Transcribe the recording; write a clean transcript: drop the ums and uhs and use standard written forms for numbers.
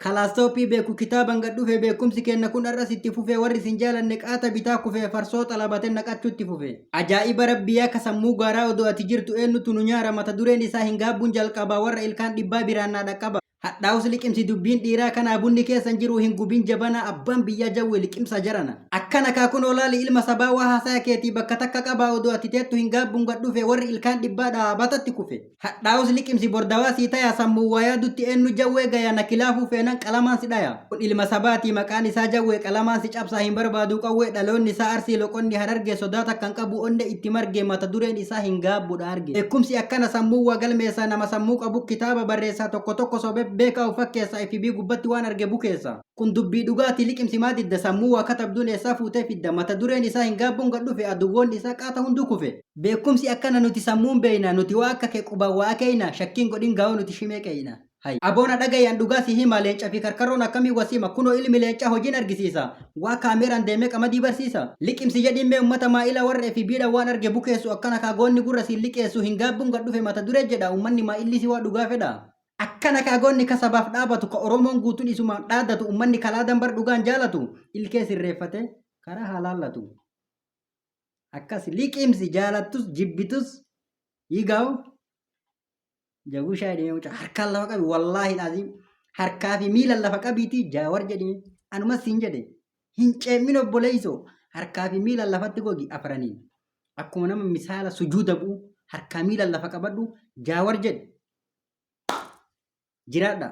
كلاستوبي بيكو كتابا قدو في بيكم سكين نكون الرس اتفوفي وري سنجال النقاط بتاكو في فرصو طلبات نقاط اتفوفي عجائب ربيا كسمو غارا ودو اتجرتو انو تنونيارا متدورين إسا هنغاب بنجال قبا ور إلكان دبا برانا دقبا hadhaa'us liqimsi dubbiin dhiiraa kana bunni keessan jiru hin gubin jabana abbaan biyya jawwe liqimsa jarana akkana kaakun olaali ilma sabaa waa haasaa keetii bakka takka qabaa odoo ati teettu hin gaabbuun gadhufe warri ilkaan dhibbaa dhaabatatti kufe hadhaa'us liqimsi bordawaa sii taya sammuu wayaa dutti eenyu jawwee gaya na kilaafuu feenan qalamaan si dhaya kun ilma sabaatii maqaan isaa jawwee qalamaan si cabsaa hin barbaadu qawwee dhaloonni isaa arsii loqonni harargee sodaata kan qabu onne itti margee mata dureen isaa hin gaabbuudha arge eekumsi akkana sammuu waa galmeessaa nama sammuu qabu kitaaba barreessaa tokko tokko sobee beeka ufakkeessa FB gubbatti waan arge bukeessa kun dubbii dhugaatii liqimsi maa didda sammuu waa katabduun eessaa fuutee fidda mata dureen isaa hin gaabbuun gadhufe aduwwoon isaa qaata hunduu kufe beekumsi akkana nuti sammuun beeyna nuti waa akka kee quba waa keeyna shakkiin godhin gaa'oo nuti shimee keeyna aboona dhagayaan dhugaa si hima leenca fi karkaroon akkamii wasiima kunoo ilmi leencaa hojiin argisiisa waa kaameraan deemee qamadii barsiisa liqimsi jedhimmee ummata maa'ila warra FBdha waan arge bukeessu akkana kaagoonni gurra si liqeessu hin gaabbuun gadhufe mata duree jedha ummanni maa'illi si waa dhugaa fedha akkana kaagonni kasabaaf dhaabatu ka oromoon guutuun isumaan dhaadatu ummanni kalaadan bar dhugaan jaalatu ilkee sirreeffate karaa halaallatu akkas liqimsi jaalattus jibbitus hiigaaw jabuu shaayidhimee mucaa harkaan lafa qabi wallaahi laazim harkaa fi miila lafa qabiiti jaawar jedhime anumas siin jedhe hin ceemmin obboleeyso harkaa fi miila lafatti gogi afraniin akkuma nama misaala sujuuda bu'u harkaa miila lafa qabadhu jaawar jedhe jiraadha